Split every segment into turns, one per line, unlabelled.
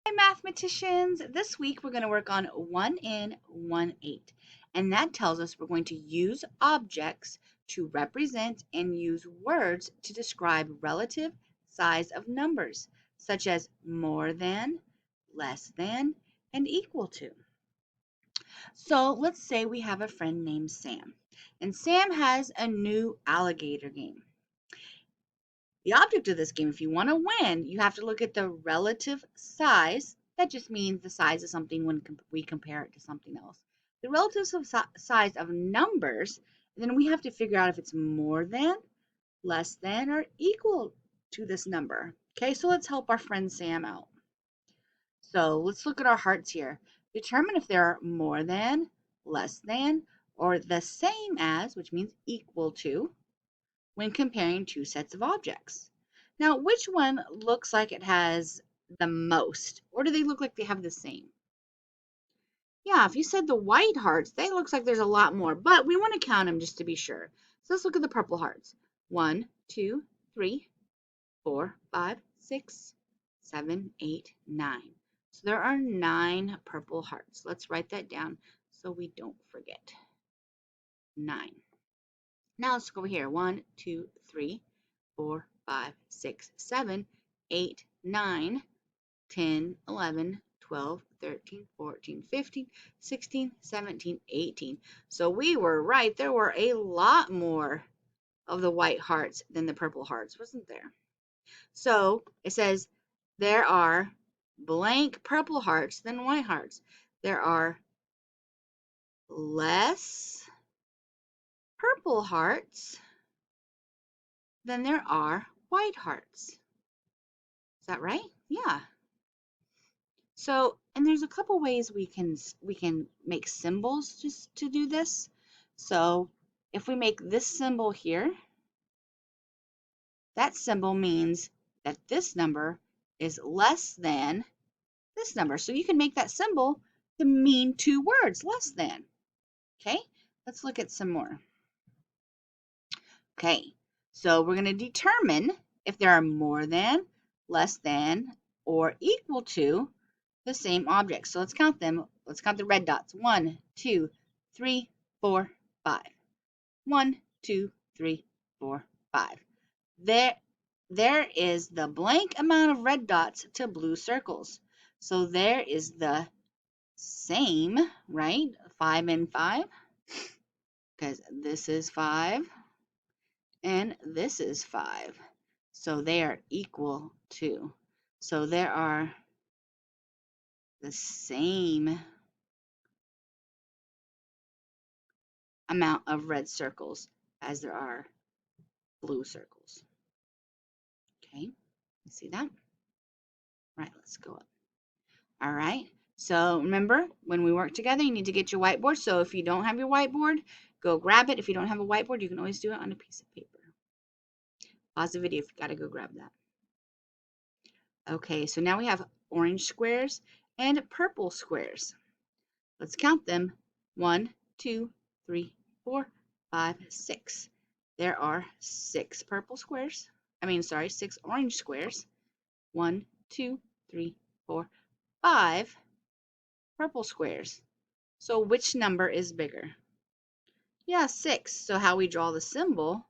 Hi, mathematicians. This week we're going to work on 1N.1.8, and that tells us we're going to use objects to represent and use words to describe relative size of numbers, such as more than, less than, and equal to. So let's say we have a friend named Sam, and Sam has a new alligator game. The object of this game, if you want to win, you have to look at the relative size. That just means the size of something when we compare it to something else. The relative size of numbers, and then we have to figure out if it's more than, less than, or equal to this number. Okay, so let's help our friend Sam out. So let's look at our hearts here. Determine if they're more than, less than, or the same as, which means equal to, when comparing two sets of objects. Now, which one looks like it has the most, or do they look like they have the same? Yeah, if you said the white hearts, they looks like there's a lot more, but we want to count them just to be sure. So let's look at the purple hearts. 1, 2, 3, 4, 5, 6, 7, 8, 9. So there are 9 purple hearts. Let's write that down so we don't forget. 9. Now let's go over here. 1, 2, 3, 4, 5, 6, 7, 8, 9, 10, 11, 12, 13, 14, 15, 16, 17, 18. So we were right. There were a lot more of the white hearts than the purple hearts, wasn't there? So it says there are blank purple hearts than white hearts. There are less purple hearts than there are white hearts. Is that right? Yeah. So, and there's a couple ways we can make symbols just to do this. So, if we make this symbol here, that symbol means that this number is less than this number. So you can make that symbol to mean two words, less than. Okay, let's look at some more. Okay, so we're going to determine if there are more than, less than, or equal to the same object. So let's count them. Let's count the red dots. 1, 2, 3, 4, 5. 1, 2, 3, 4, 5. There is the blank amount of red dots to blue circles. So there is the same, right? 5 and 5, because this is 5 and this is 5. So they are equal to. So there are the same amount of red circles as there are blue circles. Okay, you see that? Right, let's go up. All right, so remember, when we work together, you need to get your whiteboard. So if you don't have your whiteboard, go grab it. If you don't have a whiteboard, you can always do it on a piece of paper. Pause the video if you got to go grab that. Okay, so now we have orange squares and purple squares. Let's count them. 1, 2, 3, 4, 5, 6. There are 6 purple squares. 6 orange squares. 1, 2, 3, 4, 5 purple squares. So which number is bigger? Yeah, 6. So how we draw the symbol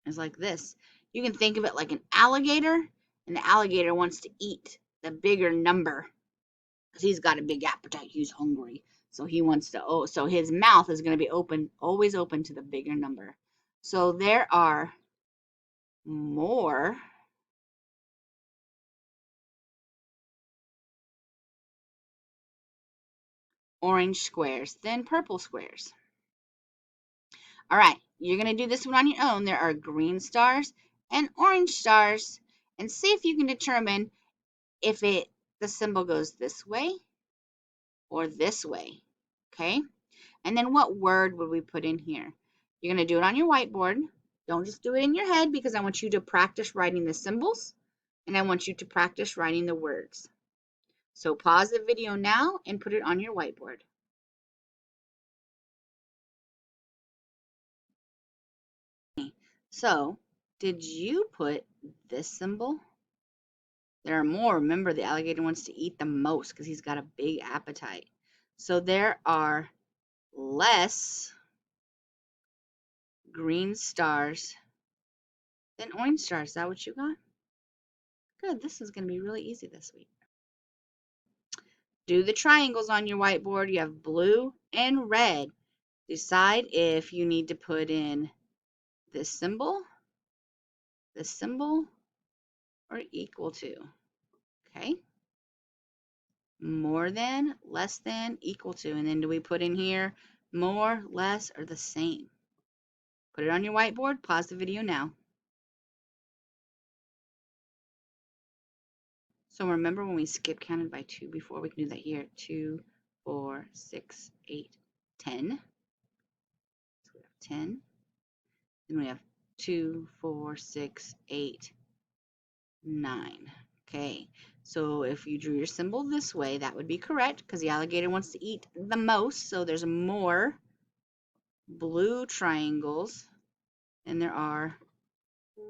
is like this. You can think of it like an alligator, and the alligator wants to eat the bigger number because he's got a big appetite. He's hungry. So he wants to, so his mouth is going to be open, always open to the bigger number. So there are more orange squares than purple squares. All right, you're going to do this one on your own. There are green stars and orange stars, and see if you can determine if the symbol goes this way or this way. Okay? And then what word would we put in here? You're going to do it on your whiteboard. Don't just do it in your head, because I want you to practice writing the symbols and I want you to practice writing the words. So pause the video now and put it on your whiteboard. So, did you put this symbol There are more. Remember, the alligator wants to eat the most because he's got a big appetite. So there are less green stars than orange stars. Is that what you got? Good. This is going to be really easy this week. Do the triangles on your whiteboard. You have blue and red. Decide if you need to put in this symbol, or equal to. Okay? More than, less than, equal to. And then do we put in here more, less, or the same? Put it on your whiteboard. Pause the video now. So remember when we skip counted by 2 before? We can do that here. 2, 4, 6, 8, 10. So we have 10. Then we have 2, 4, 6, 8, 9. Okay, so if you drew your symbol this way, that would be correct because the alligator wants to eat the most. So there's more blue triangles than there are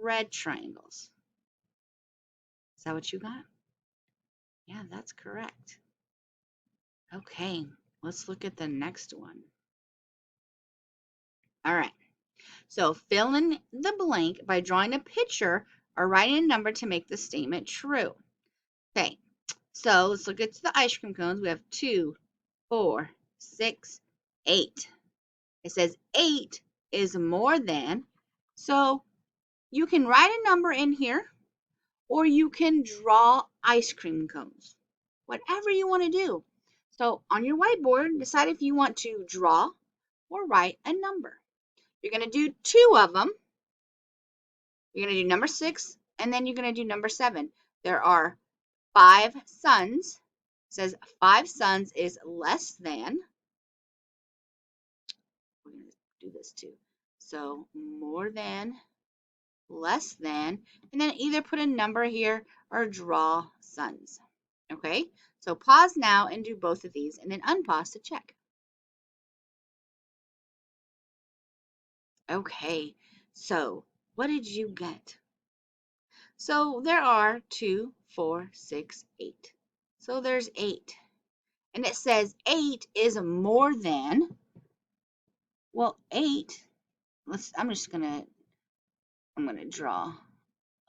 red triangles. Is that what you got? Yeah, that's correct. Okay, let's look at the next one. All right, so fill in the blank by drawing a picture or writing a number to make the statement true. Okay, so let's look at the ice cream cones. We have 2, 4, 6, 8. It says 8 is more than, so you can write a number in here or you can draw ice cream cones, whatever you want to do. So on your whiteboard, decide if you want to draw or write a number. You're going to do 2 of them. You're going to do number 6, and then you're going to do number 7. There are 5 suns. It says 5 suns is less than. We're going to do this too. So more than, less than, and then either put a number here or draw suns. Okay, so pause now and do both of these, and then unpause to check. Okay, so what did you get? So there are 2, 4, 6, 8. So there's 8. And it says 8 is more than, well, 8, I'm gonna draw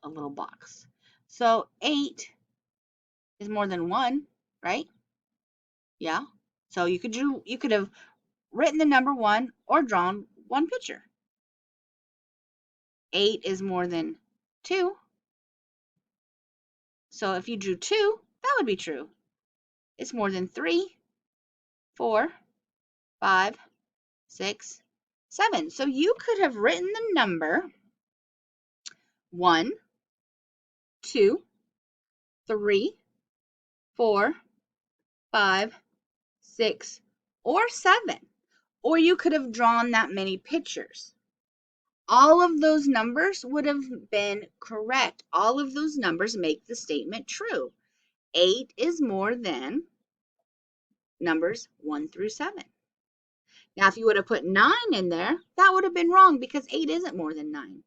a little box. So 8 is more than 1, right? Yeah. So you could have written the number 1 or drawn one picture. 8 is more than 2. So if you drew 2, that would be true. It's more than 3, 4, 5, 6, 7. So you could have written the number 1, 2, 3, 4, 5, 6, or 7. Or you could have drawn that many pictures. All of those numbers would have been correct. All of those numbers make the statement true. 8 is more than numbers 1 through 7. Now, if you would have put 9 in there, that would have been wrong because 8 isn't more than 9.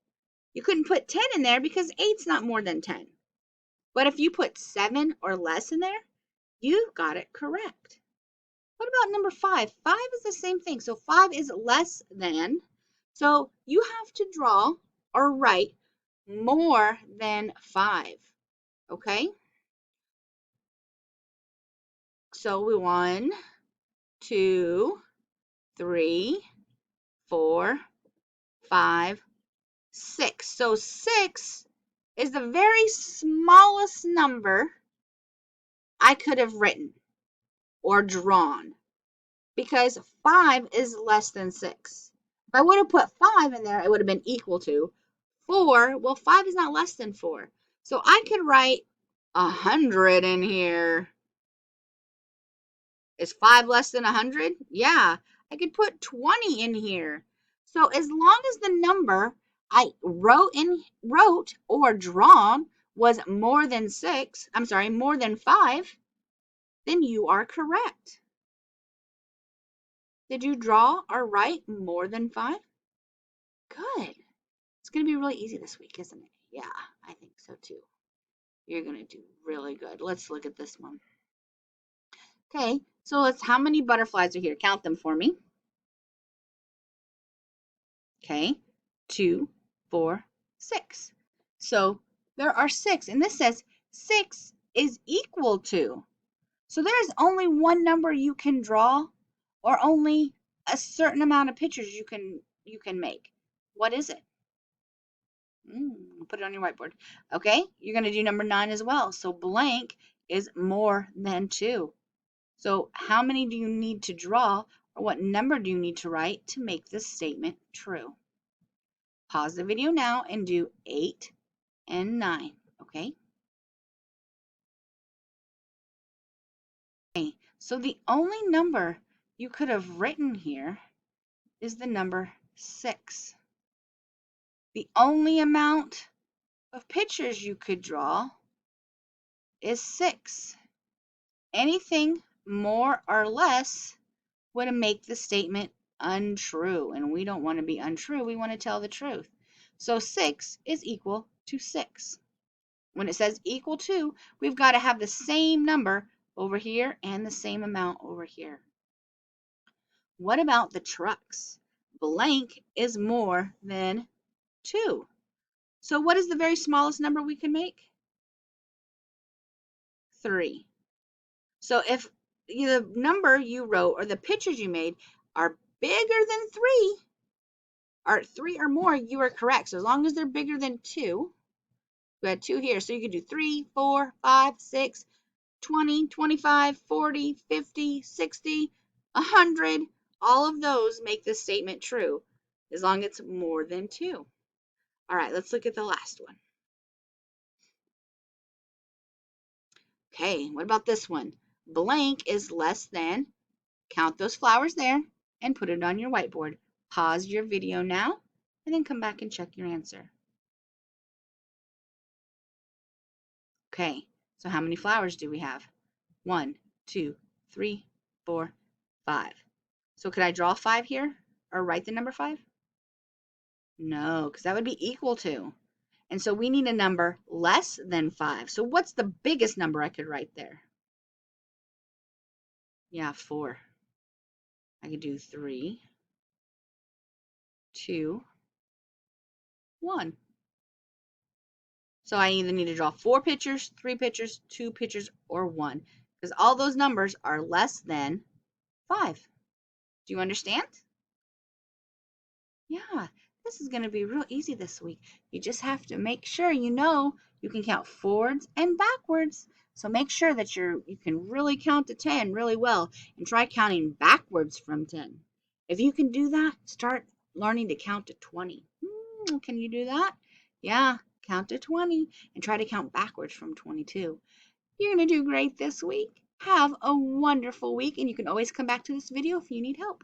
You couldn't put 10 in there because 8's not more than 10. But if you put 7 or less in there, you got it correct. What about number 5? 5 is the same thing. So 5 is less than. So you have to draw or write more than 5. Okay? So we 1, 2, 3, 4, 5, 6. So 6 is the very smallest number I could have written or drawn because 5 is less than 6. If I would have put 5 in there, it would have been equal to 4. Well, 5 is not less than 4. So I could write 100 in here. Is 5 less than 100? Yeah, I could put 20 in here. So as long as the number I wrote or drawn was more than 6, more than 5, then you are correct. Did you draw or write more than 5? Good. It's going to be really easy this week, isn't it? Yeah, I think so too. You're going to do really good. Let's look at this one. Okay, so let's, how many butterflies are here? Count them for me. Okay, 2, 4, 6. So there are 6, and this says 6 is equal to. So there is only one number you can draw, or only a certain amount of pictures you can make. What is it? Put it on your whiteboard. Okay, you're going to do number 9 as well. So blank is more than 2. So how many do you need to draw, or what number do you need to write to make this statement true? Pause the video now and do 8 and 9, okay? Okay, so the only number you could have written here is the number 6. The only amount of pictures you could draw is 6. Anything more or less would make the statement untrue, and we don't want to be untrue. We want to tell the truth. So 6 is equal to 6. When it says equal to, we've got to have the same number over here and the same amount over here. What about the trucks? Blank is more than 2. So what is the very smallest number we can make? 3. So if the number you wrote or the pictures you made are bigger than 3, or 3 or more, you are correct. So as long as they're bigger than 2, we had 2 here. So you could do 3, 4, 5, 6, 20, 25, 40, 50, 60, 100. All of those make this statement true as long as it's more than 2. All right, let's look at the last one. Okay, what about this one? Blank is less than, count those flowers there and put it on your whiteboard. Pause your video now and then come back and check your answer. Okay, so how many flowers do we have? 1, 2, 3, 4, 5. So could I draw 5 here or write the number 5? No, because that would be equal to. And so we need a number less than 5. So what's the biggest number I could write there? Yeah, 4. I could do 3, 2, 1. So I either need to draw 4 pictures, 3 pictures, 2 pictures, or 1, because all those numbers are less than 5. Do you understand? Yeah, this is going to be real easy this week. You just have to make sure you know you can count forwards and backwards. So make sure that you can really count to 10 really well, and try counting backwards from 10. If you can do that, start learning to count to 20. Can you do that? Yeah, count to 20 and try to count backwards from 22. You're going to do great this week. Have a wonderful week, and you can always come back to this video if you need help.